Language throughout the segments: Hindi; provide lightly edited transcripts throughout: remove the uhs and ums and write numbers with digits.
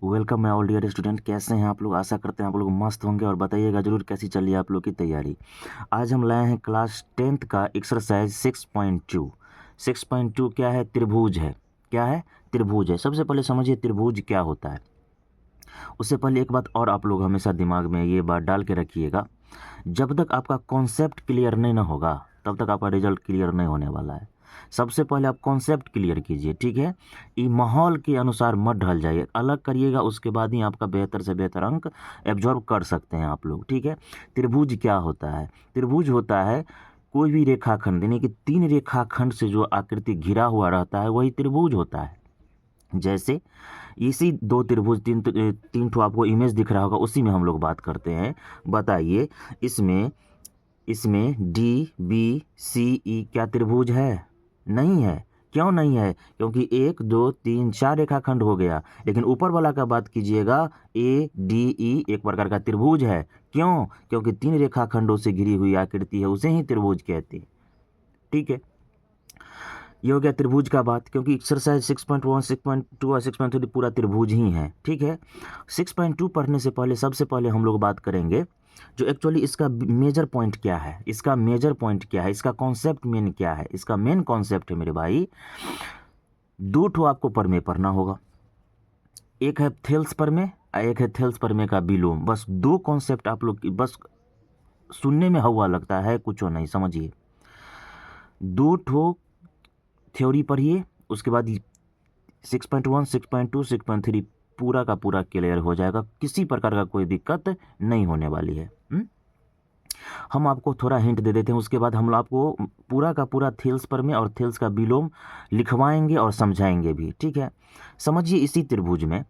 Welcome my all dear student. कैसे हैं आप लोग? आशा करते हैं आप लोग मस्त होंगे और बताइएगा जरूर कैसी चल रही है आप लोग की तैयारी। आज हम लाए हैं क्लास 10th का एक्सरसाइज 6.2। 6.2 क्या है? त्रिभुज है। क्या है? त्रिभुज है। सबसे पहले समझिए त्रिभुज क्या होता है। उससे पहले एक बात और आप लोग हमेशा दिमाग में ये बात डाल के रखिएगा, जब तक आपका कॉन्सेप्ट क्लियर नहीं ना होगा तब तक आपका रिजल्ट क्लियर नहीं होने वाला है। सबसे पहले आप कॉन्सेप्ट क्लियर कीजिए, ठीक है। ये माहौल के अनुसार मत ढल जाइए, अलग करिएगा, उसके बाद ही आपका बेहतर से बेहतर अंक एब्जॉर्व कर सकते हैं आप लोग, ठीक है। त्रिभुज क्या होता है? त्रिभुज होता है कोई भी रेखाखंड, यानी कि 3 रेखाखंड से जो आकृति घिरा हुआ रहता है वही त्रिभुज होता है। जैसे इसी 2 त्रिभुज, तीन ठो आपको इमेज दिख रहा होगा, उसी में हम लोग बात करते हैं। बताइए, इसमें इसमें डी बी सी ई क्या त्रिभुज है? नहीं है। क्यों नहीं है? क्योंकि 1 2 3 4 रेखाखंड हो गया, लेकिन ऊपर वाला का बात कीजिएगा, ए डी ई एक प्रकार का त्रिभुज है। क्यों? क्योंकि 3 रेखाखंडों से घिरी हुई आकृति है, उसे ही त्रिभुज कहते हैं, ठीक है। ये हो गया त्रिभुज का बात, क्योंकि एक्सरसाइज 6.1 6.2 और 6.3 पूरा त्रिभुज ही है, ठीक है। 6.2 पढ़ने से पहले सबसे पहले हम लोग बात करेंगे जो एक्चुअली इसका मेजर पॉइंट क्या है, इसका मेजर पॉइंट क्या है, इसका कॉन्सेप्ट मेन क्या है। इसका मेन कॉन्सेप्ट है मेरे भाई, 2 ठो आपको प्रमेय पढ़ना होगा। एक है थेल्स प्रमेय और एक है थेल्स प्रमेय का विलोम। बस 2 कॉन्सेप्ट आप लोग बस सुनने में हवा लगता है, कुछ नहीं, समझिए। 2 ठो थ्योरी पढ़िए, उसके बाद 6.1 6.2 6.3 पूरा का पूरा क्लियर हो जाएगा, किसी प्रकार का कोई दिक्कत नहीं होने वाली है। हम आपको थोड़ा हिंट दे देते हैं, उसके बाद हम आपको पूरा का पूरा थेल्स प्रमेय और थेल्स का विलोम लिखवाएंगे और समझाएंगे भी, ठीक है। समझिए, इसी त्रिभुज में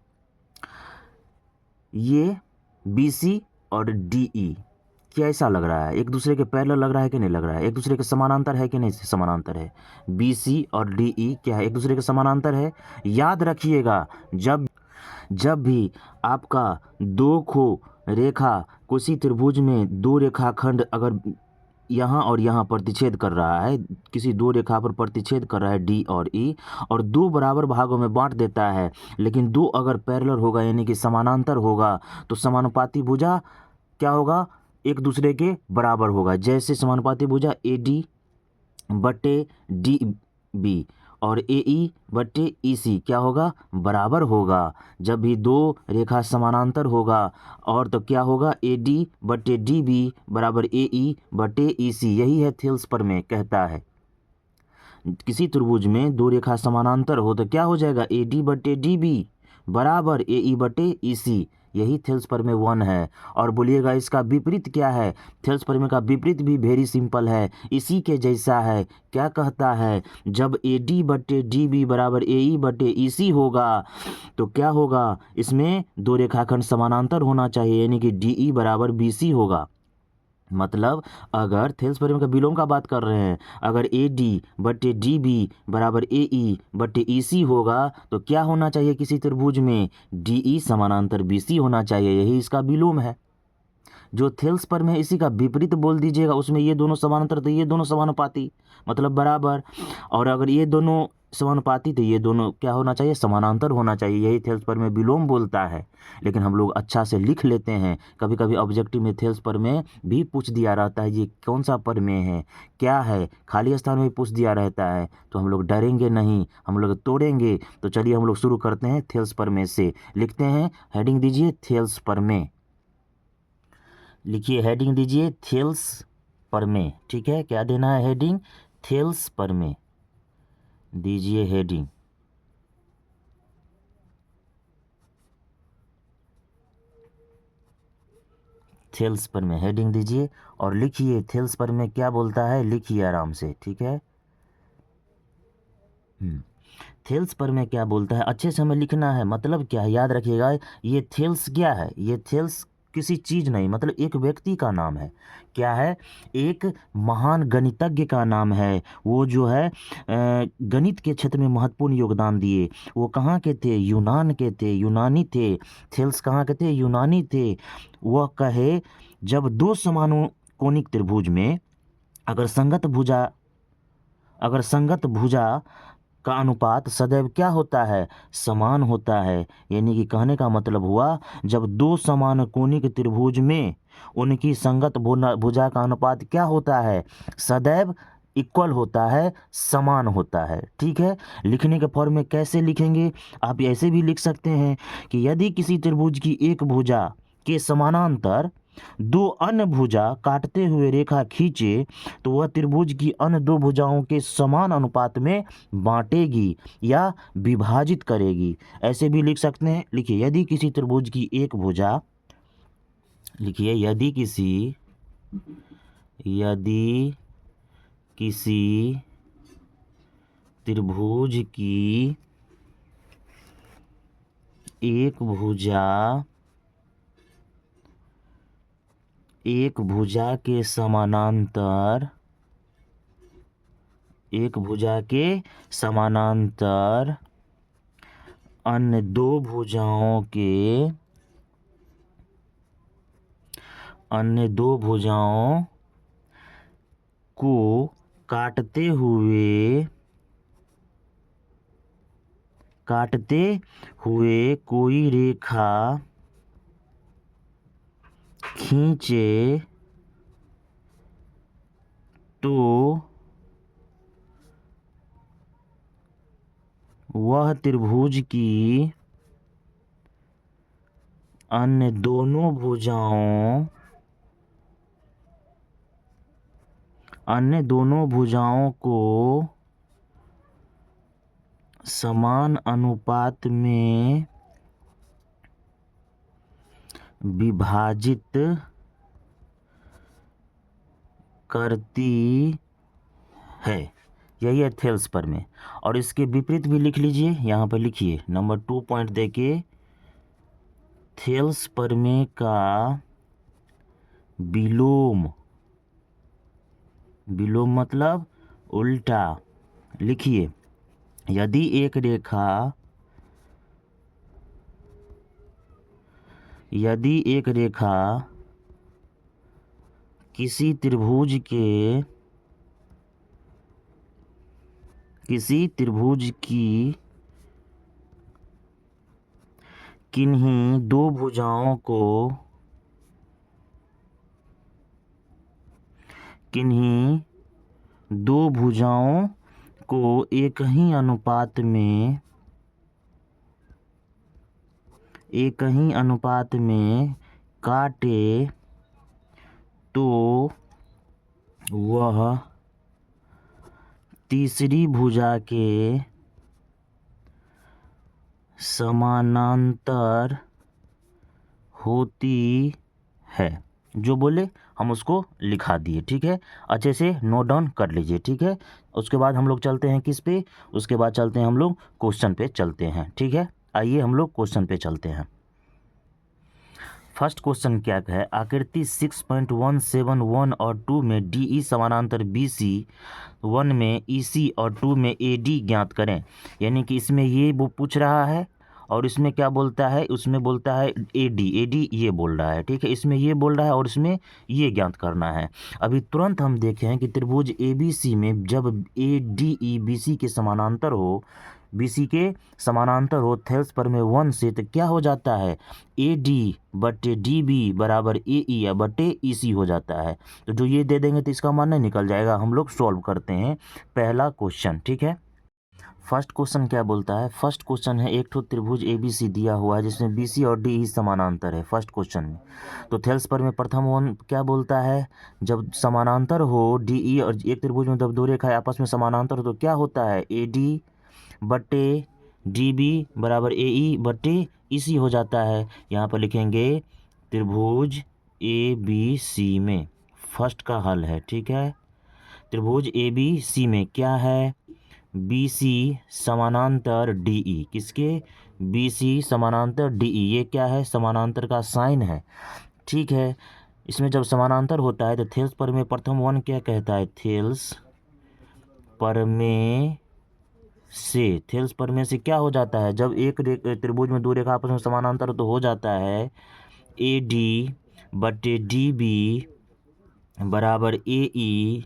ये BC और DE कैसा लग रहा है? एक दूसरे के पैरेलल लग रहा है कि नहीं लग रहा है? एक दूसरे के समानांतर है कि नहीं समानांतर है? BC और DE क्या है? एक दूसरे के समानांतर है। याद रखिएगा, जब जब भी आपका 2 खो रेखा किसी त्रिभुज में 2 रेखाखंड अगर यहाँ और यहाँ प्रतिच्छेद कर रहा है, किसी 2 रेखा पर प्रतिच्छेद कर रहा है D और E, और 2 बराबर भागों में बांट देता है, लेकिन 2 अगर पैरेलल होगा यानी कि समानांतर होगा तो समानुपाती भुजा क्या होगा? एक दूसरे के बराबर होगा। जैसे समानुपाती भुजा AD बटे DB और AE बटे EC क्या होगा? बराबर होगा। जब भी 2 रेखा समानांतर होगा और तो क्या होगा? AD बटे DB बराबर AE बटे EC। यही है थेल्स प्रमेय कहता है। किसी त्रिभुज में 2 रेखा समानांतर हो तो क्या हो जाएगा? AD बटे DB बराबर AE बटे EC। यही थेल्स प्रमेय 1 है। और बोलिएगा इसका विपरीत क्या है? थेल्स प्रमेय का विपरीत भी वेरी सिंपल है, इसी के जैसा है। क्या कहता है? जब AD बटे DB बराबर AE बटे EC होगा तो क्या होगा? इसमें 2 रेखाखंड समानांतर होना चाहिए, यानी कि DE बराबर BC होगा। मतलब अगर थेल्स प्रमेय का विलोम का बात कर रहे हैं, अगर AD बटे DB बराबर AE बटे EC होगा तो क्या होना चाहिए किसी त्रिभुज में? DE समानांतर BC होना चाहिए, यही इसका विलोम है। जो थेल्स पर में इसी का विपरीत बोल दीजिएगा, उसमें ये दोनों समानांतर तो ये दोनों समानुपाती, मतलब बराबर। और अगर ये दोनों समानुपाती तो ये दोनों क्या होना चाहिए? समानांतर होना चाहिए, यही थेल्स पर में विलोम बोलता है। लेकिन हम लोग अच्छा से लिख लेते हैं, कभी कभी ऑब्जेक्टिव में थेल्स पर में भी पूछ दिया रहता है ये कौन सा प्रमेय है, क्या है, खाली स्थान में भी पूछ दिया रहता है। तो हम लोग डरेंगे नहीं, हम लोग तोड़ेंगे। तो चलिए हम लोग शुरू करते हैं थेल्स प्रमेय से। लिखते हैं, हेडिंग दीजिए थेल्स प्रमेय। लिखिए, हेडिंग दीजिए थेल्स प्रमेय, ठीक है। क्या देना है? हेडिंग थेल्स प्रमेय दीजिए, हेडिंग। थेल्स प्रमेय हेडिंग दीजिए और लिखिए थेल्स प्रमेय क्या बोलता है, लिखिए आराम से, ठीक है। थेल्स प्रमेय क्या बोलता है अच्छे से हमें लिखना है। मतलब क्या है? याद रखिएगा, ये थेल्स क्या है? ये थेल्स किसी चीज़ नहीं, मतलब एक व्यक्ति का नाम है। क्या है? एक महान गणितज्ञ का नाम है। वो जो है गणित के क्षेत्र में महत्वपूर्ण योगदान दिए। वो कहाँ के थे? यूनान के थे, यूनानी थे। थेल्स कहाँ के थे? यूनानी थे। वह कहे, जब 2 समानुकोणिक त्रिभुज में अगर संगत भुजा का अनुपात सदैव क्या होता है, समान होता है। यानी कि कहने का मतलब हुआ जब दो समान कोणिक त्रिभुज में उनकी संगत भुजा का अनुपात क्या होता है, सदैव इक्वल होता है, समान होता है। ठीक है, लिखने के फॉर्म में कैसे लिखेंगे, आप ऐसे भी लिख सकते हैं कि यदि किसी त्रिभुज की एक भुजा के समानांतर दो अन्य भुजा काटते हुए रेखा खींचे तो वह त्रिभुज की अन्य दो भुजाओं के समान अनुपात में बांटेगी या विभाजित करेगी। ऐसे भी लिख सकते हैं, लिखिए यदि किसी त्रिभुज की एक भुजा, लिखिए यदि किसी त्रिभुज की एक भुजा के समानांतर अन्य दो भुजाओं को काटते हुए कोई रेखा खींचे तो वह त्रिभुज की अन्य दोनों भुजाओं को समान अनुपात में विभाजित करती है। यही है थेल्स प्रमेय। और इसके विपरीत भी लिख लीजिए, यहाँ पर लिखिए नंबर 2 पॉइंट देके, थेल्स प्रमेय का विलोम मतलब उल्टा। लिखिए यदि एक रेखा किसी त्रिभुज की किन्हीं दो भुजाओं को एक ही अनुपात में काटे तो वह तीसरी भुजा के समानांतर होती है। जो बोले हम उसको लिखा दिए। ठीक है, अच्छे से नोट डाउन कर लीजिए। ठीक है, उसके बाद हम लोग चलते हैं किस पे, उसके बाद चलते हैं हम लोग क्वेश्चन पे चलते हैं। ठीक है, आइए हम लोग क्वेश्चन पे चलते हैं। फर्स्ट क्वेश्चन क्या है, आकृति 6.171 और 2 में DE समानांतर BC, 1 में EC और 2 में AD ज्ञात करें। यानी कि इसमें ये वो पूछ रहा है और इसमें क्या बोलता है, उसमें बोलता है AD ये बोल रहा है। ठीक है, इसमें ये बोल रहा है और इसमें ये ज्ञात करना है। अभी तुरंत हम देखें कि त्रिभुज ABC में जब ADE BC के समानांतर हो थेल्स प्रमेय 1 से, तो क्या हो जाता है, AD बटे DB बराबर AE या बटे EC हो जाता है। तो जो ये दे देंगे तो इसका मान निकल जाएगा। हम लोग सॉल्व करते हैं पहला क्वेश्चन। ठीक है, फर्स्ट क्वेश्चन क्या बोलता है, फर्स्ट क्वेश्चन है एक ठो त्रिभुज ABC दिया हुआ है जिसमें BC और DE समानांतर है फर्स्ट क्वेश्चन में। तो थेल्स प्रमेय प्रथम वन क्या बोलता है, जब समानांतर हो DE और एक त्रिभुज में जब दो रेखाएं आपस में समानांतर हो तो क्या होता है, AD बटे DB बराबर AE बटे EC हो जाता है। यहाँ पर लिखेंगे त्रिभुज ABC में फर्स्ट का हल है। ठीक है, त्रिभुज ABC में क्या है, BC समानांतर DE, किसके, BC समानांतर DE, ये क्या है, समानांतर का साइन है। ठीक है, इसमें जब समानांतर होता है तो थेल्स प्रमेय प्रथम वन क्या कहता है, थेल्स प्रमेय से क्या हो जाता है, जब एक त्रिभुज में दो रेखा आपस में समानांतर तो हो जाता है AD बटे DB बराबर AE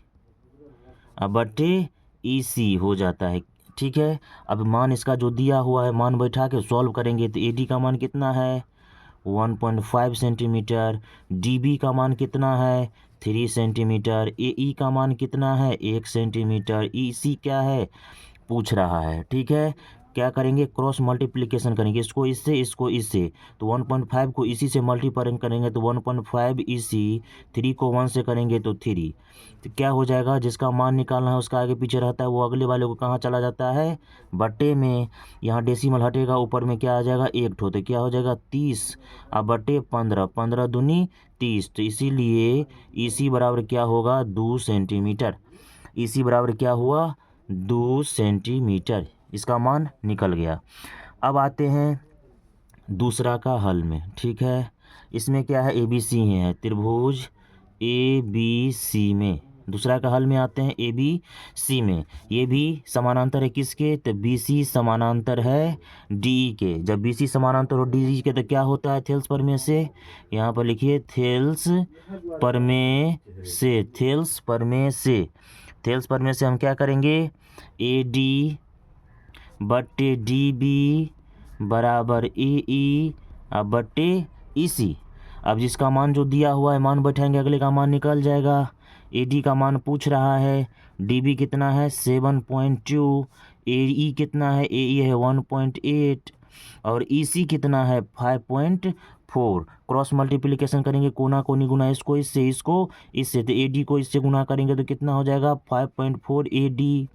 बटे EC हो जाता है। ठीक है। अब मान इसका जो दिया हुआ है मान बैठा के सॉल्व करेंगे तो AD का मान कितना है 1.5 सेंटीमीटर, DB का मान कितना है 3 सेंटीमीटर, AE का मान कितना है 1 सेंटीमीटर, EC क्या है पूछ रहा है। ठीक है, क्या करेंगे क्रॉस मल्टीप्लिकेशन करेंगे, इसको इससे तो 1.5 को इसी से मल्टीप्लाई करेंगे तो 1.5 इसी 3 को 1 से करेंगे तो 3, तो क्या हो जाएगा जिसका मान निकालना है उसका आगे पीछे रहता है वो अगले वाले को कहाँ चला जाता है बट्टे में। यहाँ डेसिमल हटेगा ऊपर में क्या आ जाएगा 1 ठो तो क्या हो जाएगा 30 अब बट्टे 15, 15 दूनी 30, तो इसीलिए इसी बराबर क्या होगा 2 सेंटीमीटर। इसी बराबर क्या हुआ 2 सेंटीमीटर, इसका मान निकल गया। अब आते हैं दूसरा का हल में। ठीक है, इसमें क्या है ABC है, त्रिभुज ABC में दूसरा का हल में आते हैं ABC में। ये भी समानांतर है किसके तो BC समानांतर है DE के। जब BC समानांतर हो DE के तो क्या होता है थेल्स प्रमेय से, यहाँ पर लिखिए थेल्स प्रमेय से, थेल्स प्रमेय से, थेल्स प्रमेय से हम क्या करेंगे AD बट्टे DB बराबर AE अब बट्टे EC। अब जिसका मान जो दिया हुआ है मान बैठाएंगे अगले का मान निकल जाएगा। AD का मान पूछ रहा है, DB कितना है 7.2, AE कितना है AE है 1.8 और EC कितना है 5.4। क्रॉस मल्टीप्लिकेशन करेंगे कोना कोनी गुना इसको इससे तो AD को इससे गुना करेंगे तो कितना हो जाएगा 5.4 AD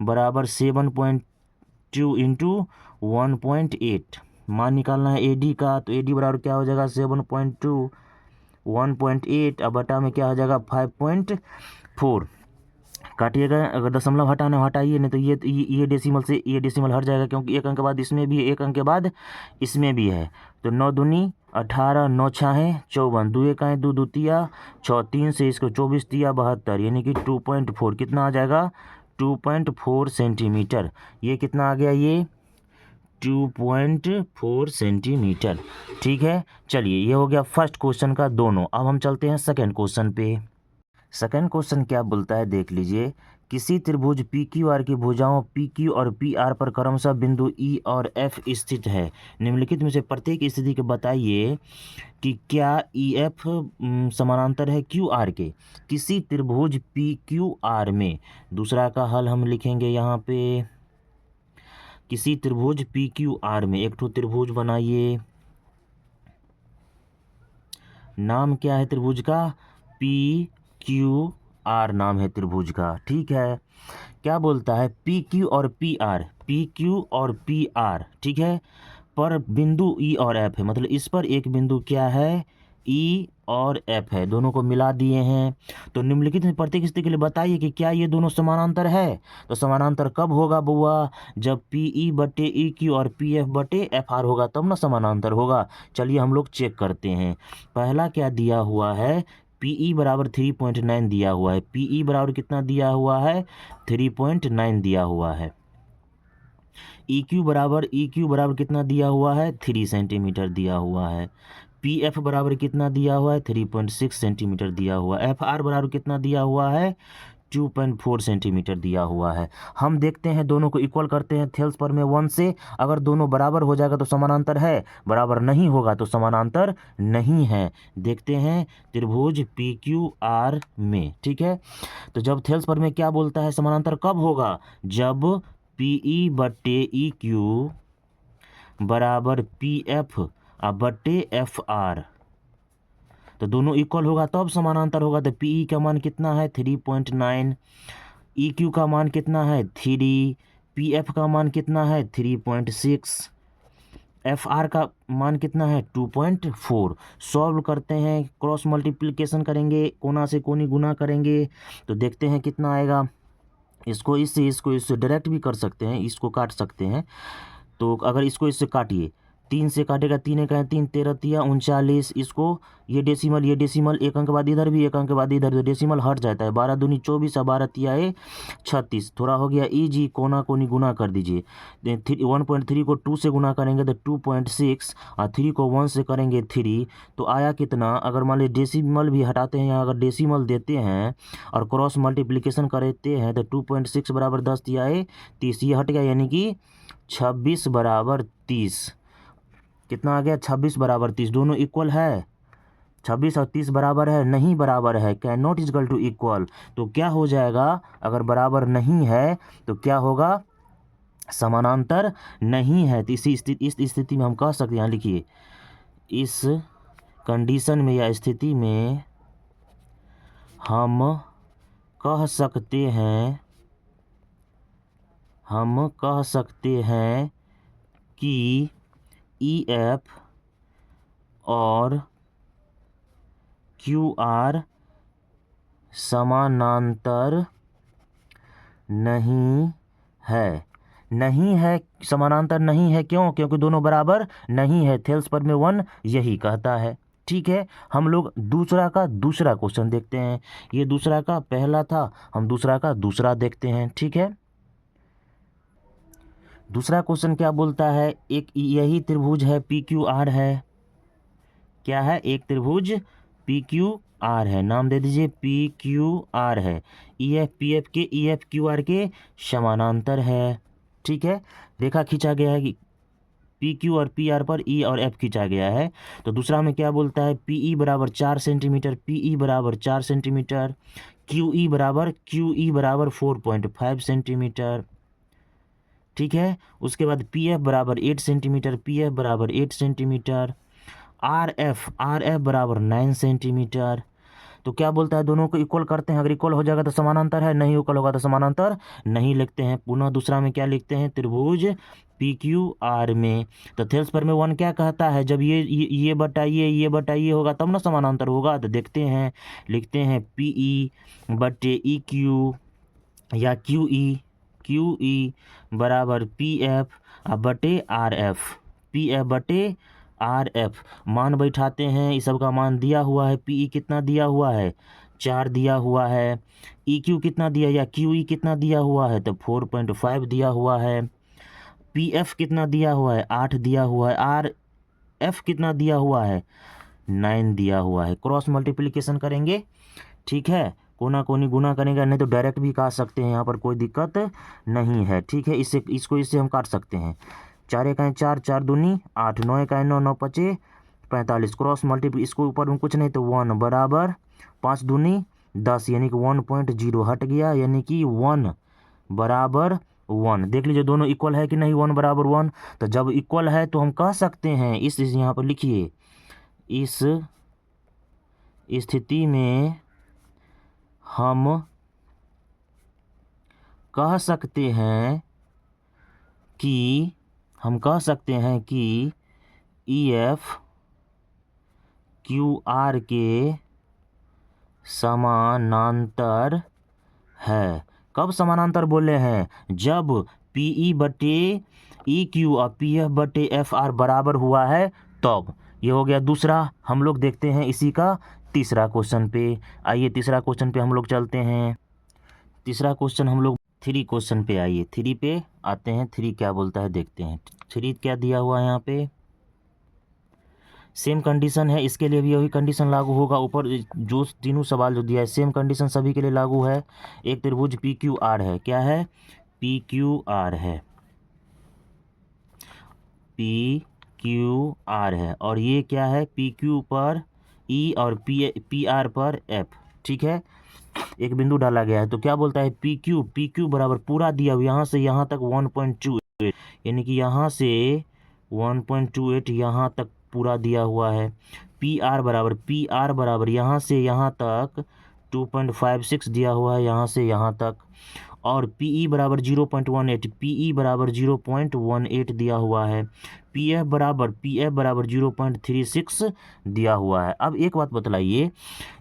बराबर 7.2 इंटू 1.8। मान निकालना है AD का तो AD बराबर क्या हो जाएगा 7.2 1.8 अब बटा में क्या हो जाएगा 5.4। काटिएगा अगर दशमलव हटाना हटाइए नहीं तो ये डेसिमल से ये डेसिमल हट जाएगा क्योंकि एक अंक के बाद इसमें भी एक अंक के बाद इसमें भी है। तो 9 दूनी 18, 9 छाहे 54, 2 एक आए 2 दूतिया 6, 3 से इसको 24 तिया 72 यानी कि 2.4 कितना आ जाएगा 2.4 सेंटीमीटर। ये कितना आ गया ये 2.4 सेंटीमीटर। ठीक है, चलिए ये हो गया फर्स्ट क्वेश्चन का दोनों। अब हम चलते हैं सेकंड क्वेश्चन पे। सेकंड क्वेश्चन क्या बोलता है देख लीजिए, किसी त्रिभुज PQR की भुजाओं PQ और PR पर क्रमशः बिंदु E और F स्थित है। निम्नलिखित में से प्रत्येक स्थिति के बताइए कि क्या EF समानांतर है QR के किसी त्रिभुज PQR में। दूसरा का हल हम लिखेंगे यहाँ पे, किसी त्रिभुज PQR में एक ठो त्रिभुज बनाइए, नाम क्या है त्रिभुज का PQR नाम है त्रिभुज का। ठीक है, क्या बोलता है PQ और PR, PQ और PR ठीक है पर बिंदु E और F है, मतलब इस पर एक बिंदु क्या है E और F है, दोनों को मिला दिए हैं। तो निम्नलिखित में प्रत्येक स्थिति के लिए बताइए कि क्या ये दोनों समानांतर है। तो समानांतर कब होगा बुआ, जब PE बटे EQ और PF बटे FR होगा तब ना समानांतर होगा। चलिए हम लोग चेक करते हैं। पहला क्या दिया हुआ है PE बराबर 3.9 दिया हुआ है, PE बराबर कितना दिया हुआ है 3.9 दिया हुआ है। EQ बराबर कितना दिया हुआ है 3 सेंटीमीटर दिया हुआ है। PF बराबर कितना दिया हुआ है 3.6 सेंटीमीटर दिया हुआ है। FR बराबर कितना दिया हुआ है 2.4 सेंटीमीटर दिया हुआ है। हम देखते हैं दोनों को इक्वल करते हैं थेल्स प्रमेय 1 से। अगर दोनों बराबर हो जाएगा तो समानांतर है, बराबर नहीं होगा तो समानांतर नहीं है। देखते हैं त्रिभुज PQR में। ठीक है, तो जब थेल्स प्रमेय क्या बोलता है समानांतर कब होगा, जब PE बट्टे EQ बराबर PF बट्टे FR, तो दोनों इक्वल होगा तब समानांतर होगा। तो PE का मान कितना है 3.9, EQ का मान कितना है 3, PF का मान कितना है 3.6, FR का मान कितना है 2.4। सॉल्व करते हैं, क्रॉस मल्टीप्लिकेशन करेंगे, कोना से कोनी गुना करेंगे तो देखते हैं कितना आएगा। इसको इससे डायरेक्ट भी कर सकते हैं, इसको काट सकते हैं। तो अगर इसको इससे काटिए 3 से काटेगा, 3 एक 3, 13 तिया 39, इसको ये डेसिमल एक अंक बाद इधर भी, एक अंक बाद इधर, तो डेसिमल हट जाता है। 12 दूनी 24 और 12 तिया 36, थोड़ा हो गया इजी, कोना कोनी गुना कर दीजिए। 1.3 को 2 से गुना करेंगे तो 2.6, और 3 को 1 से करेंगे 3, तो आया कितना। अगर मान लीजिए डेसिमल भी हटाते हैं यहाँ, अगर डेसिमल देते हैं और क्रॉस मल्टीप्लिकेशन करते हैं तो 2.6 बराबर 10 तिया 30, ये हट गया, यानी कि 26 बराबर 30। कितना आ गया, 26 बराबर 30। दोनों इक्वल है, 26 और 30 बराबर है, नहीं बराबर है, can not equal to equal. तो क्या हो जाएगा, अगर बराबर नहीं है तो क्या होगा, समानांतर नहीं है। तो इस स्थिति में हम कह सकते हैं, यहाँ लिखिए, इस कंडीशन में या स्थिति में हम कह सकते हैं कि EF और QR समानांतर नहीं है, समानांतर नहीं है। क्यों? क्योंकि दोनों बराबर नहीं है। थेल्स पर में 1 यही कहता है। ठीक है, हम लोग दूसरा क्वेश्चन देखते हैं। ये दूसरा का पहला था, हम दूसरा का दूसरा देखते हैं। ठीक है, दूसरा क्वेश्चन क्या बोलता है, एक यही त्रिभुज है PQR है। क्या है, एक त्रिभुज PQR है, नाम दे दीजिए PQR है। EF PF के EF QR के समानांतर है। ठीक है, रेखा खींचा गया है कि PQ और PR पर E और F खींचा गया है। तो दूसरा में क्या बोलता है, PE बराबर 4 सेंटीमीटर, PE बराबर 4 सेंटीमीटर, QE बराबर 4.5 सेंटीमीटर। ठीक है, उसके बाद PF बराबर 8 सेंटीमीटर, PF बराबर 8 सेंटीमीटर, RF बराबर 9 सेंटीमीटर। तो क्या बोलता है, दोनों को इक्वल करते हैं। अगर इक्वल हो जाएगा तो समानांतर है, नहीं इक्वल होगा तो समानांतर नहीं लिखते हैं। पुनः दूसरा में क्या लिखते हैं, त्रिभुज PQR में। तो थेल्स पर में 1 क्या कहता है, जब ये बटा ये होगा तब ना समानांतर होगा। तो देखते हैं, लिखते हैं PE बटे EQ या QE बराबर PF बटे RF, PF बटे RF। मान बैठाते हैं, इस सब का मान दिया हुआ है। PE कितना दिया हुआ है, 4 दिया हुआ है। EQ कितना दिया या QE कितना दिया हुआ है, तो 4.5 दिया हुआ है। PF कितना दिया हुआ है, 8 दिया हुआ है। RF कितना दिया हुआ है, 9 दिया हुआ है। क्रॉस मल्टीप्लिकेशन करेंगे। ठीक है, कोना कोनी गुना करेंगे, नहीं तो डायरेक्ट भी काट सकते हैं, यहाँ पर कोई दिक्कत नहीं है। ठीक है, इससे हम काट सकते हैं। 4 एक 4, 4 दूनी 8, 9 एक 9, 9 पचे 45। क्रॉस मल्टीप्ली, इसको ऊपर में कुछ नहीं तो 1 बराबर 5 दूनी 10, यानी कि 1.0 हट गया, यानी कि 1 बराबर 1। देख लीजिए दोनों इक्वल है कि नहीं, 1 बराबर 1। तो जब इक्वल है तो हम कह सकते हैं, इस यहाँ पर लिखिए, इस स्थिति में हम कह सकते हैं कि EF QR के समानांतर है। कब समानांतर बोले हैं, जब PE बटे EQ और PF बटे FR बराबर हुआ है तब। ये हो गया दूसरा। हम लोग देखते हैं इसी का तीसरा क्वेश्चन पे। आइए तीसरा क्वेश्चन पे हम लोग चलते हैं। तीसरा क्वेश्चन हम लोग 3 क्वेश्चन पे, आइए 3 पे आते हैं। 3 क्या बोलता है देखते हैं। 3 क्या दिया हुआ है यहाँ पे, सेम कंडीशन है, इसके लिए भी वही कंडीशन लागू होगा। ऊपर जो तीनों सवाल जो दिया है सेम कंडीशन सभी के लिए लागू है। एक त्रिभुज PQR है, क्या है, PQR है, PQR है, और ये क्या है, PQ पर E और PR पर F। ठीक है, एक बिंदु डाला गया है। तो क्या बोलता है, PQ बराबर पूरा दिया हुआ, यहाँ से यहाँ तक 1.28, यानी कि यहाँ से 1.28 यहाँ तक पूरा दिया हुआ है। PR बराबर यहाँ से यहाँ तक 2.56 दिया हुआ है, यहाँ से यहाँ तक। और PE बराबर 0.18, PE बराबर 0.18 दिया हुआ है। PF बराबर 0.36 दिया हुआ है। अब एक बात बतलाइए,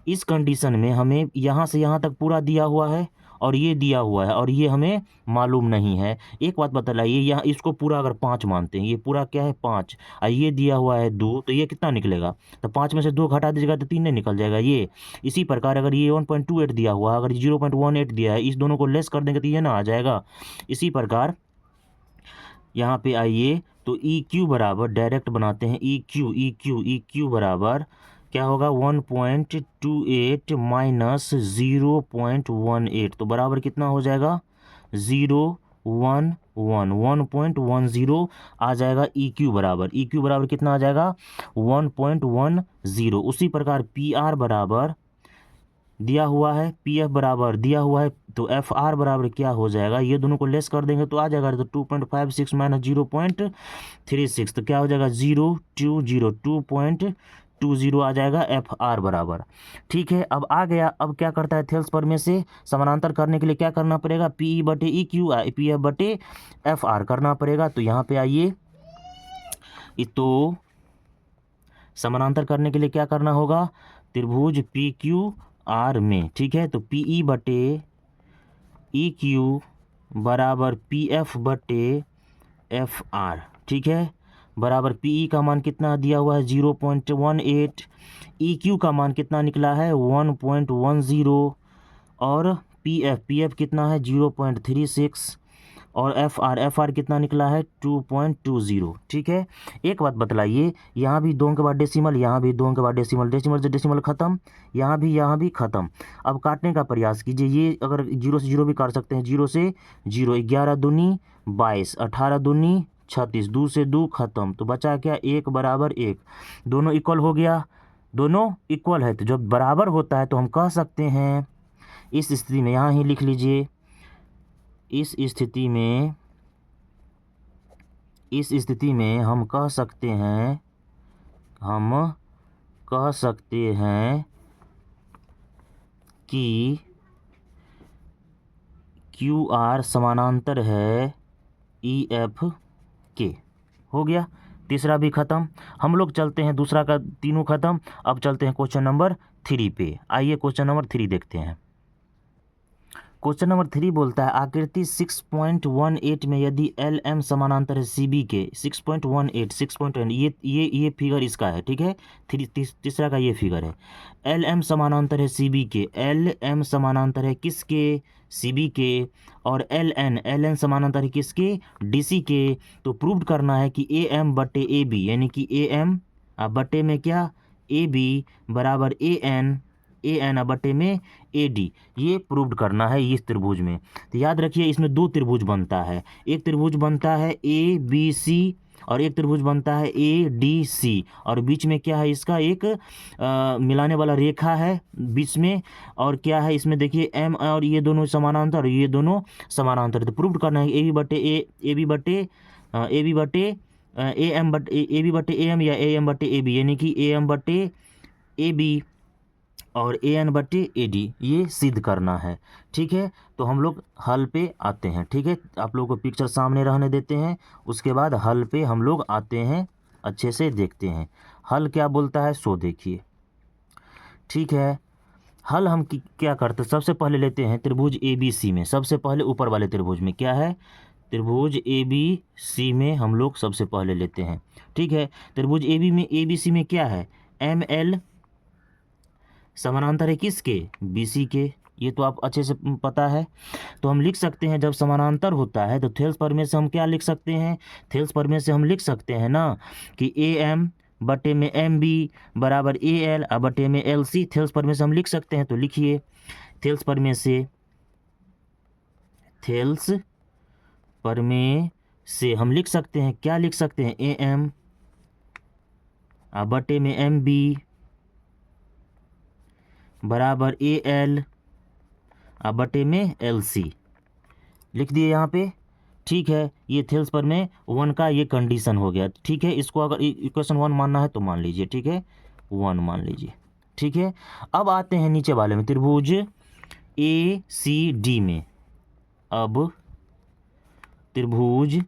इस कंडीशन में हमें यहाँ से यहाँ तक पूरा दिया हुआ है और ये दिया हुआ है और ये हमें मालूम नहीं है। एक बात बतलाइए, यहाँ इसको पूरा अगर 5 मानते हैं, ये पूरा क्या है 5, और ये दिया हुआ है 2, तो ये कितना निकलेगा? तो 5 में से 2 घटा दीजिएगा तो 3 नहीं निकल जाएगा ये। इसी प्रकार अगर ये 1.28 दिया हुआ, अगर 0.18 दिया है, इस दोनों को लेस कर देंगे तो ये ना आ जाएगा। इसी प्रकार यहाँ पे आइए, तो ई क्यू बराबर डायरेक्ट बनाते हैं, ई क्यू बराबर क्या होगा 1.28 माइनस 0.18, तो बराबर कितना हो जाएगा 1.10 आ जाएगा। ई क्यू बराबर कितना आ जाएगा 1.10। उसी प्रकार पी आर बराबर दिया हुआ है, पी एफ बराबर दिया हुआ है, तो एफ आर बराबर क्या हो जाएगा, ये दोनों को लेस कर देंगे तो आ जाएगा, तो 2.56 माइनस 0.36, तो क्या हो जाएगा 2.20 आ जाएगा एफ आर बराबर। ठीक है, अब आ गया। अब क्या करता है थेल्स प्रमेय से समानांतर करने के लिए क्या करना पड़ेगा, पी ई बटे ई क्यू, पी एफ बटे एफ आर करना पड़ेगा। तो यहाँ पे आइए, तो समानांतर करने के लिए क्या करना होगा, त्रिभुज पी क्यू आर में, ठीक है, तो पी ई बटे ई क्यू बराबर पी एफ बटे एफ आर, ठीक है, बराबर पी ई का मान कितना दिया हुआ है 0.18, ई क्यू का मान कितना निकला है 1.10, और पी एफ कितना है 0.36, और एफ आर कितना निकला है 2.20। ठीक है, एक बात बतलाइए, यहाँ भी 2 के बाद डेसिमल, यहाँ भी 2 के बाद डेसिमल, डेसिमल से डेसिमल खत्म, यहाँ भी खत्म। अब काटने का प्रयास कीजिए, ये अगर 0 से 0 भी काट सकते हैं, 0 से 0, 11 दूनी 22, 18 दूनी 36, 2 से 2 खत्म, तो बचा क्या 1 बराबर 1, दोनों इक्वल हो गया, दोनों इक्वल है। तो जब बराबर होता है तो हम कह सकते हैं, इस स्थिति में यहाँ ही लिख लीजिए, इस स्थिति में हम कह सकते हैं कि क्यू आर समानांतर है ई एफ के। हो गया, तीसरा भी खत्म। हम लोग चलते हैं, दूसरा का तीनों खत्म। अब चलते हैं क्वेश्चन नंबर 3 पे। आइए क्वेश्चन नंबर 3 देखते हैं। क्वेश्चन नंबर 3 बोलता है, आकृति 6.18 में यदि एल एम समानांतर है सी बी के, 6.18 ये फिगर इसका है, ठीक है, तीसरा का ये फिगर है। एल एम समानांतर है सी बी के, एल एम समानांतर है किसके, सी बी के, और एल एन समानांतर है किसके, डी सी के। तो प्रूव करना है कि ए एम बटे ए बी, यानी कि ए एम बटे में क्या ए बी बराबर ए एन बटे में ए डी, ये प्रूव्ड करना है इस त्रिभुज में। तो याद रखिए, इसमें 2 त्रिभुज बनता है, एक त्रिभुज बनता है ए बी सी, और एक त्रिभुज बनता है ए डी सी, और बीच में क्या है इसका एक मिलाने वाला रेखा है बीच में, और क्या है इसमें देखिए एम, और ये दोनों समानांतर, ये दोनों समानांतर। तो प्रूव्ड करना है ए बी बटे ए बी बटे ए एम बटे ए बी बटे ए एम, या ए एम बटे ए बी, यानी कि ए एम बटे ए बी और ए एन बटे ए डी, ये सिद्ध करना है। ठीक है, तो हम लोग हल पे आते हैं। ठीक है, आप लोगों को पिक्चर सामने रहने देते हैं, उसके बाद हल पे हम लोग आते हैं, अच्छे से देखते हैं हल क्या बोलता है, सो देखिए। ठीक है, हल हम क्या करते हैं, सबसे पहले लेते हैं त्रिभुज ए बी सी में, सबसे पहले ऊपर वाले त्रिभुज में क्या है, त्रिभुज ए बी सी में हम लोग सबसे पहले लेते हैं। ठीक है, त्रिभुज ए बी सी में क्या है, एम एल समानांतर है किसके, बी सी के, ये तो आप अच्छे से पता है। तो हम लिख सकते हैं, जब समानांतर होता है तो थेल्स प्रमेय से हम क्या लिख सकते हैं, थेल्स प्रमेय से हम लिख सकते हैं ना कि ए एम बटे में एम बी बराबर ए एल बटे में एल सी, थेल्स प्रमेय से हम लिख सकते हैं। तो लिखिए, थेल्स प्रमेय से हम लिख सकते हैं, क्या लिख सकते हैं, ए एम बटे में एम बी बराबर ए एल बटे में एल सी, लिख दिए यहाँ पे। ठीक है, ये थेल्स प्रमेय 1 का ये कंडीशन हो गया। ठीक है, इसको अगर इक्वेशन 1 मानना है तो मान लीजिए, ठीक है 1 मान लीजिए। ठीक है, अब आते हैं नीचे वाले में, त्रिभुज ए सी डी में। अब त्रिभुज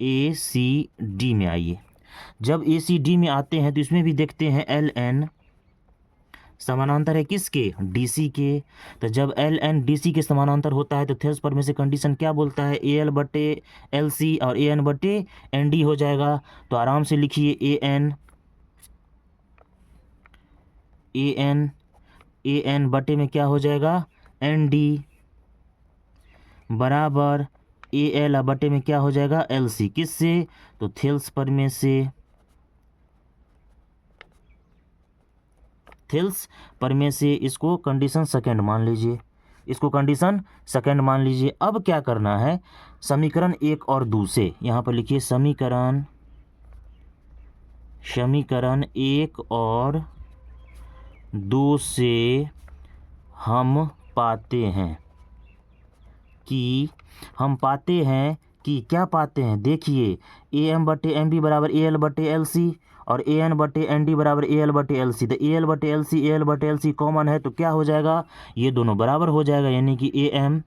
ए सी डी में आइए, जब ए सी डी में आते हैं तो इसमें भी देखते हैं एल एन समानांतर है किसके? डीसी के। तो जब एल एन डी सी के समानांतर होता है तो थेल्स पर में से कंडीशन क्या बोलता है? ए एल बटे एल सी और ए एन बटे एन डी हो जाएगा। तो आराम से लिखिए ए एन बटे में क्या हो जाएगा? एन डी बराबर ए एल बटे में क्या हो जाएगा? L C. किससे? तो थेल्स पर में से इसको कंडीशन सेकंड मान लीजिए, इसको कंडीशन सेकंड मान लीजिए। अब क्या करना है? समीकरण 1 और 2 से, यहाँ पर लिखिए समीकरण 1 और 2 से हम पाते हैं कि क्या पाते हैं? देखिए ए एम बटे एम बी बराबर ए एल बटे एल सी और ए एन बटे एन डी बराबर ए एल बटे एल सी। तो ए एल बटे एल सी कॉमन है तो क्या हो जाएगा? ये दोनों बराबर हो जाएगा, यानी कि ए एम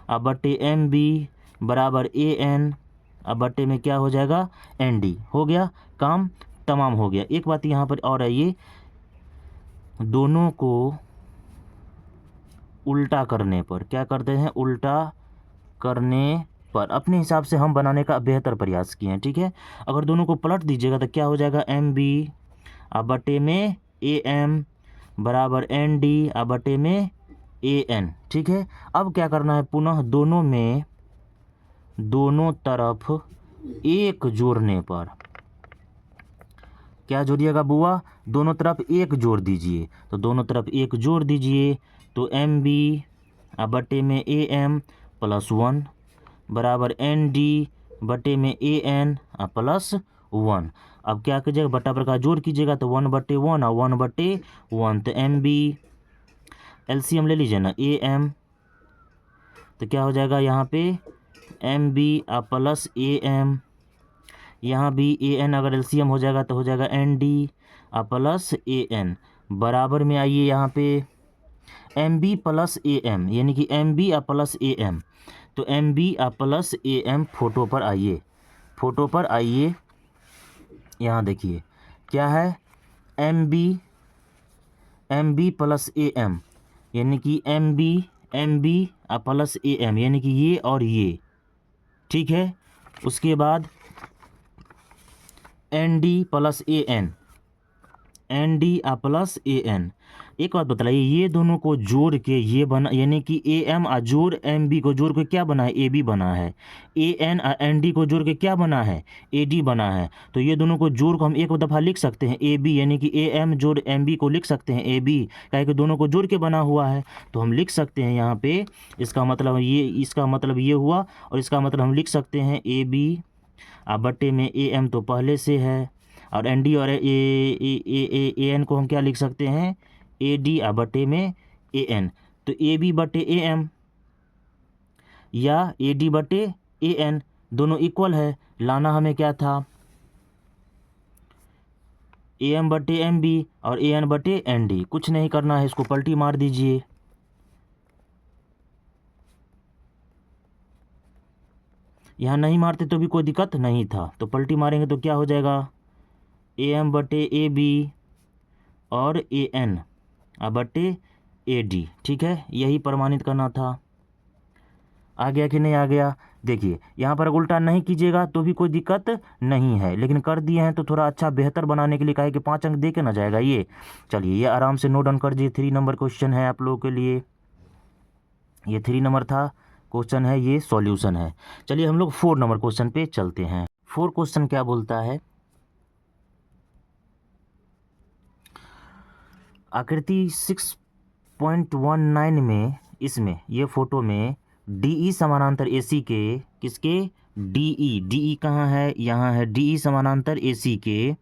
अब बटे एम बी बराबर ए एन अब बटे में क्या हो जाएगा? N D. हो गया, काम तमाम हो गया। एक बात यहाँ पर और है, ये दोनों को उल्टा करने पर क्या करते हैं? उल्टा करने पर अपने हिसाब से हम बनाने का बेहतर प्रयास किए हैं, ठीक है। अगर दोनों को पलट दीजिएगा तो क्या हो जाएगा? एम बी अब बटे में ए एम बराबर एन डी अब बटे में ए एन, ठीक है। अब क्या करना है? पुनः दोनों तरफ एक जोड़ने पर क्या जोड़िएगा बुआ? दोनों तरफ एक जोड़ दीजिए। तो दोनों तरफ एक जोड़ दीजिए तो एम बी अब बटे में ए एम प्लस 1 बराबर एन डी बटे में ए एन प्लस 1। अब क्या कीजिएगा? बटा पर का जोड़ कीजिएगा तो 1/1 और 1/1। तो एम बी एलसीएम ले लीजिए ना, ए एम तो क्या हो जाएगा यहाँ पे? M B plus A M, यहाँ भी ए एन अगर एलसीएम हो जाएगा तो हो जाएगा N D plus A N. बराबर में आइए यहाँ पे M B plus A M, यानी कि M B plus A M. तो M B plus A M photo पर आइए, यहाँ देखिए क्या है? M B plus A M, यानी कि M B plus A M, यानी कि ये और ये, ठीक है। उसके बाद N D plus A N, N D plus A N. एक बात बताइए, ये दोनों को जोड़ के ये बना, यानी कि ए एम जोड़ एम बी को जोड़ के क्या बना है? ए बी बना है। ए एन एन डी को जोड़ के क्या बना है? ए डी बना है। तो ये दोनों को जोड़ को हम एक दफ़ा लिख सकते हैं ए बी, यानी कि ए एम जोड़ एम बी को लिख सकते हैं ए बी, क्या कि दोनों को जोड़ के बना हुआ है। तो हम लिख सकते हैं यहाँ पे, इसका मतलब ये हुआ, और इसका मतलब हम लिख सकते हैं ए बी बटे में ए एम तो पहले से है, और एन डी और ए एन को हम क्या लिख सकते हैं? ए डी बटे में ए एन। तो ए बी बटे ए एम या ए डी बटे ए एन दोनों इक्वल है। लाना हमें क्या था? ए एम बटे एम बी और ए एन बटे एन डी। कुछ नहीं करना है, इसको पलटी मार दीजिए। यहाँ नहीं मारते तो भी कोई दिक्कत नहीं था, तो पलटी मारेंगे तो क्या हो जाएगा? ए एम बटे ए बी और ए एन बटे ए डी, ठीक है। यही प्रमाणित करना था। आ गया कि नहीं आ गया? देखिए यहाँ पर उल्टा नहीं कीजिएगा तो भी कोई दिक्कत नहीं है, लेकिन कर दिए हैं तो थोड़ा अच्छा बेहतर बनाने के लिए कहा कि 5 अंक दे के ना जाएगा ये। चलिए ये आराम से नोट डाउन कर दीजिए। 3 नंबर क्वेश्चन है आप लोगों के लिए, ये 3 नंबर था क्वेश्चन है, ये सॉल्यूशन है। चलिए हम लोग 4 नंबर क्वेश्चन पे चलते हैं। 4 क्वेश्चन क्या बोलता है? आकृति 6.19 में, इसमें ये फोटो में DE समानांतर AC के, किसके? DE कहाँ है? यहाँ है। DE समानांतर AC के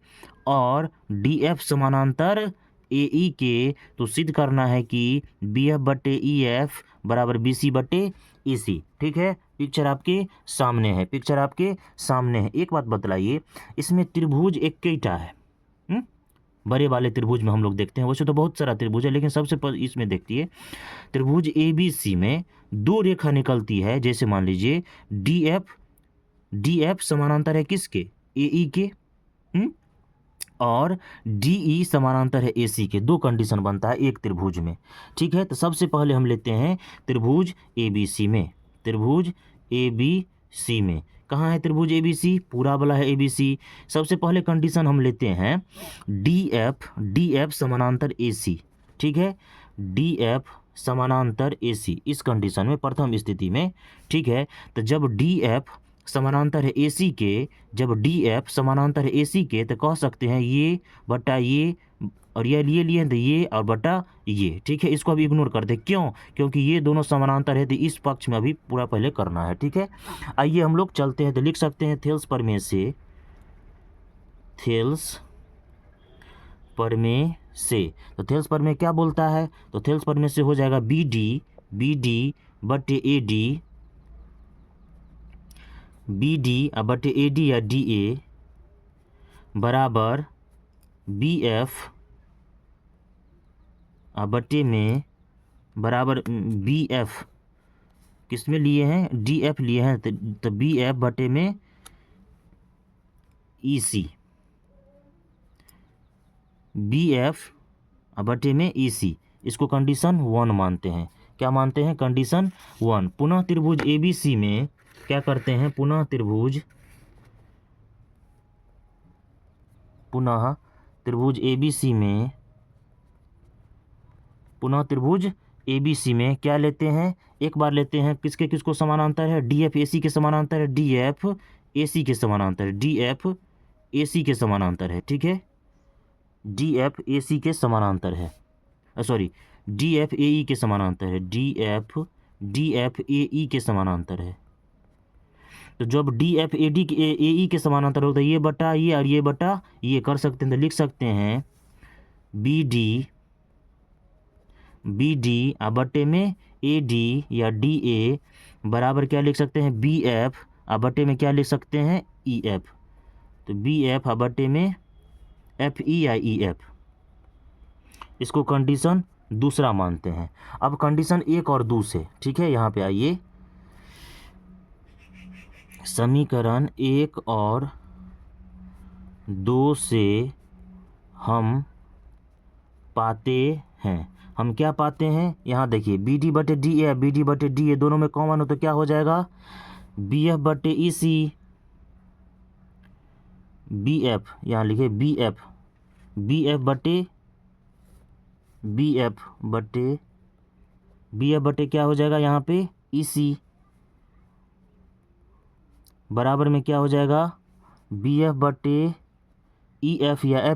और DF समानांतर AE के। तो सिद्ध करना है कि BF बटे EF बराबर BC बटे AC, ठीक है। पिक्चर आपके सामने है। एक बात बतलाइए, इसमें त्रिभुज एक कईटा है, बड़े वाले त्रिभुज में हम लोग देखते हैं, वैसे तो बहुत सारा त्रिभुज है, लेकिन सबसे इसमें देखिए त्रिभुज ABC में 2 रेखा निकलती है। जैसे मान लीजिए DF समानांतर है किसके? AE के। और DE समानांतर है AC के। दो कंडीशन बनता है एक त्रिभुज में, ठीक है। तो सबसे पहले हम लेते हैं त्रिभुज ABC में, त्रिभुज ABC में। कहाँ है त्रिभुज ABC? पूरा वाला है ABC। सबसे पहले कंडीशन हम लेते हैं DF समानांतर AC, ठीक है। DF समानांतर AC इस कंडीशन में, प्रथम स्थिति में, ठीक है। तो जब DF समानांतर है AC के, जब DF समानांतर है AC के, तो कह सकते हैं ये बटा ये, और ये लिए तो ये और बटा ये, ठीक है। इसको अभी इग्नोर कर दे, क्यों? क्योंकि ये दोनों समानांतर है, तो इस पक्ष में अभी पूरा पहले करना है, ठीक है। आइए हम लोग चलते हैं, तो लिख सकते हैं थेल्स प्रमेय से, थेल्स प्रमेय से। तो थेल्स प्रमेय क्या बोलता है? तो थेल्स प्रमेय से हो जाएगा BD बटे AD या DA बराबर BF बटे में बराबर BF, किस में लिए हैं? DF लिए हैं, तो BF बटे में EC, BF बटे में EC। इसको कंडीशन 1 मानते हैं। क्या मानते हैं? कंडीशन 1। पुनः त्रिभुज ABC में क्या करते हैं? पुनः त्रिभुज ABC में क्या लेते हैं? एक बार लेते हैं किसके किसको समानांतर है? DF AC के समानांतर है, DF AC के समानांतर है, DF AC के समानांतर है, ठीक है। DF AC के समानांतर है, सॉरी DF AE के समानांतर है, DF AE के समानांतर है। तो जब DF AE के समानांतर होता है, ये बटा ये और ये बटा ये कर सकते हैं, तो लिख सकते हैं BD बटे में AD या DA बराबर क्या लिख सकते हैं? BF बटे में क्या लिख सकते हैं? EF। तो BF बटे में FE या EF। इसको कंडीशन दूसरा मानते हैं। अब कंडीशन 1 और 2 से, ठीक है। यहाँ पे आइए, समीकरण 1 और 2 से हम पाते हैं, हम क्या पाते हैं? यहाँ देखिए BD बटे DA दोनों में कॉमन हो, तो क्या हो जाएगा? BF बटे EC, BF यहाँ लिखे BF बटे क्या हो जाएगा यहाँ पे? EC बराबर में क्या हो जाएगा? BF बटे EF या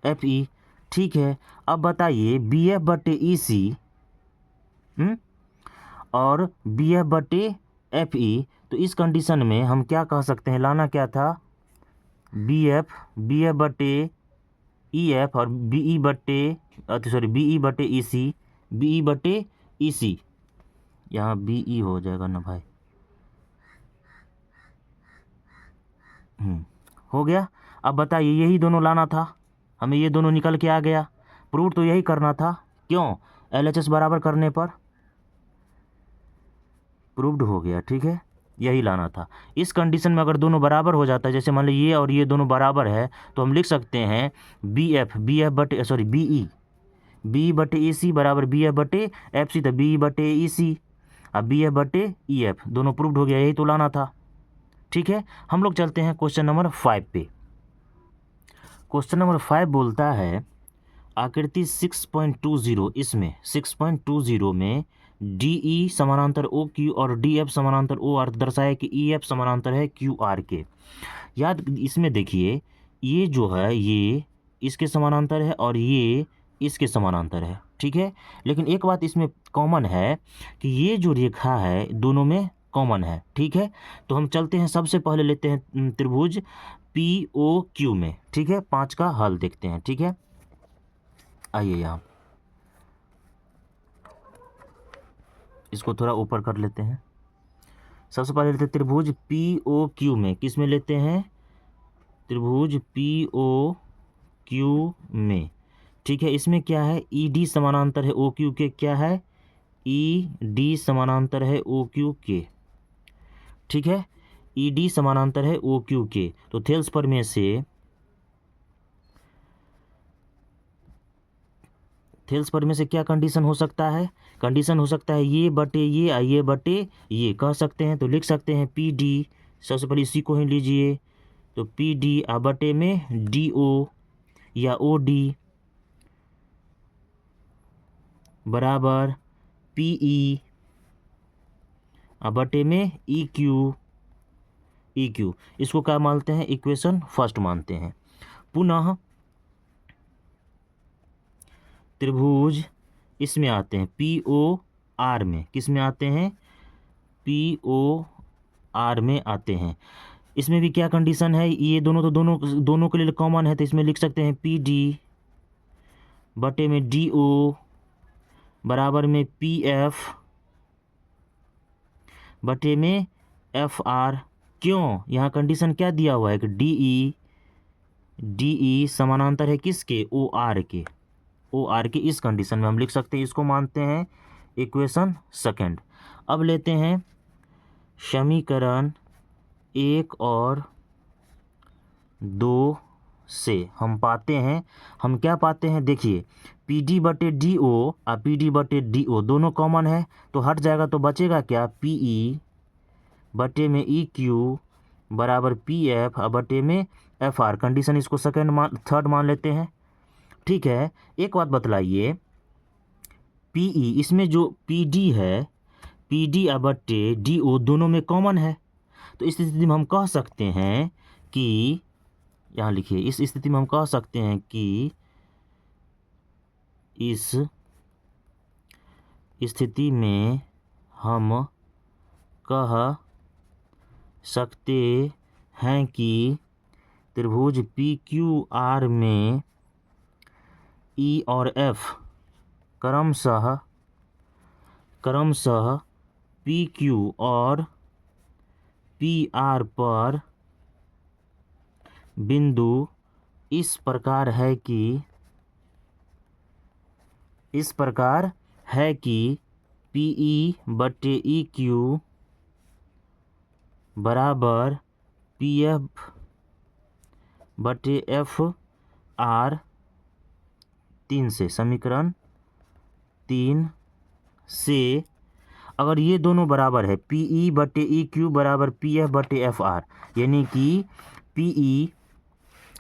FE, ठीक है। अब बताइए BF बटे EC और BF बटे FE, तो इस कंडीशन में हम क्या कह सकते हैं? लाना क्या था? BF बटे EF और BE बटे EC, यहाँ BE हो जाएगा ना भाई, हो गया। अब बताइए यही दोनों लाना था हमें, ये दोनों निकल के आ गया। प्रूव तो यही करना था, क्यों? LHS बराबर करने पर प्रूव्ड हो गया, ठीक है। यही लाना था। इस कंडीशन में अगर दोनों बराबर हो जाता है, जैसे मान लो ये और ये दोनों बराबर है, तो हम लिख सकते हैं BE बटे EC बराबर BF बटे FC, तो BE बटे EC अब BF बटे EF, दोनों प्रूव्ड हो गया। यही तो लाना था, ठीक है। हम लोग चलते हैं क्वेश्चन नंबर 5 पे। क्वेश्चन नंबर 5 बोलता है आकृति 6.20, इसमें 6.20 में DE समानांतर OQ और DF समानांतर OR दर्शाया कि EF समानांतर है QR के। याद इसमें देखिए, ये जो है ये इसके समानांतर है और ये इसके समानांतर है, ठीक है। लेकिन एक बात इसमें कॉमन है कि ये जो रेखा है दोनों में कॉमन है, ठीक है। तो हम चलते हैं, सबसे पहले लेते हैं त्रिभुज POQ में, ठीक है। 5 का हल देखते हैं, ठीक है। आइए यहाँ इसको थोड़ा ऊपर कर लेते हैं। सबसे पहले लेते हैं त्रिभुज POQ में, किस में लेते हैं? त्रिभुज POQ में, ठीक है। इसमें क्या है? ED समानांतर है OQ के, क्या है? ED समानांतर है OQ के, ठीक है। ED समानांतर है OQ के। तो थेल्स प्रमेय से क्या कंडीशन हो सकता है? कंडीशन हो सकता है ये बटे ये ये बटे ये कह सकते हैं। तो लिख सकते हैं PD, सबसे पहले इसी को ही लीजिए। तो PD बटे में DO या OD बराबर PE बटे में EQ। इसको क्या मानते हैं? इक्वेशन फर्स्ट मानते हैं। पुनः त्रिभुज इसमें आते हैं POR में। किस में आते हैं? POR में आते हैं। इसमें भी क्या कंडीशन है? ये दोनों तो दोनों के लिए कॉमन है। तो इसमें लिख सकते हैं PD बटे में DO बराबर में PF बटे में FR। क्यों? यहाँ कंडीशन क्या दिया हुआ है कि DE समानांतर है किसके? OR के। इस कंडीशन में हम लिख सकते हैं, इसको मानते हैं इक्वेशन सेकंड। अब लेते हैं समीकरण 1 और 2 से हम क्या पाते हैं? देखिए PD बटे DO और PD बटे DO दोनों कॉमन है, तो हट जाएगा। तो बचेगा क्या? PE बटे में EQ बराबर PF बटे में FR। कंडीशन इसको थर्ड मान लेते हैं। ठीक है, एक बात बतलाइए, PE इसमें जो PD है, PD बटे DO दोनों में कॉमन है। तो इस स्थिति में हम कह सकते हैं कि, यहाँ लिखिए, इस स्थिति में हम कह सकते हैं कि इस स्थिति में हम कह सकते हैं कि त्रिभुज PQR में E और F क्रमशः PQ और PR पर बिंदु इस प्रकार है कि PE बटे EQ बराबर PF बटे FR 3 से। समीकरण 3 से अगर ये दोनों बराबर है, PE बटे EQ बराबर PF बटे FR, यानी कि PE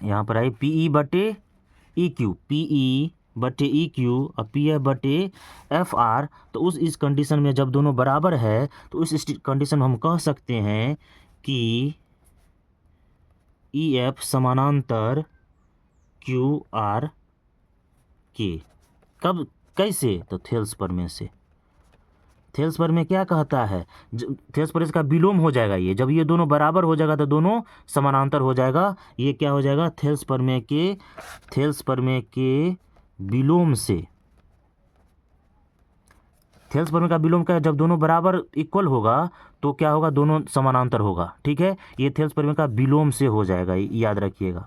यहाँ पर है PE बटे EQ और PF बटे FR। तो इस कंडीशन में जब दोनों बराबर है, तो उस कंडीशन में हम कह सकते हैं कि EF समानांतर QR के। कब, कैसे? तो थेल्स प्रमेय से। थेल्स प्रमेय क्या कहता है? थेल्स प्रमेय का विलोम हो जाएगा। ये जब ये दोनों बराबर हो जाएगा तो दोनों समानांतर हो जाएगा। ये क्या हो जाएगा? थेल्स प्रमेय के विलोम से। थेल्स प्रमेय का विलोम क्या? जब दोनों बराबर इक्वल होगा तो क्या होगा? दोनों समानांतर होगा। ठीक है, ये थेल्स प्रमेय का विलोम से हो जाएगा, याद रखिएगा।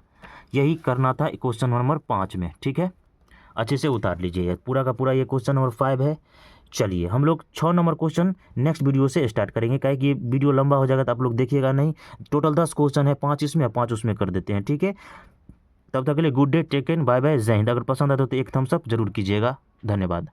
यही करना था क्वेश्चन नंबर 5 में। ठीक है, अच्छे से उतार लीजिए। पूरा का पूरा ये क्वेश्चन नंबर 5 है। चलिए हम लोग 6 नंबर क्वेश्चन नेक्स्ट वीडियो से स्टार्ट करेंगे, क्या कि ये वीडियो लंबा हो जाएगा तो आप लोग देखिएगा नहीं। टोटल 10 क्वेश्चन है, 5 इसमें 5 उसमें कर देते हैं। ठीक है, तब तक के लिए good day, take care, bye bye, जय हिंद। अगर पसंद आता तो एक थम्स अप जरूर कीजिएगा। धन्यवाद।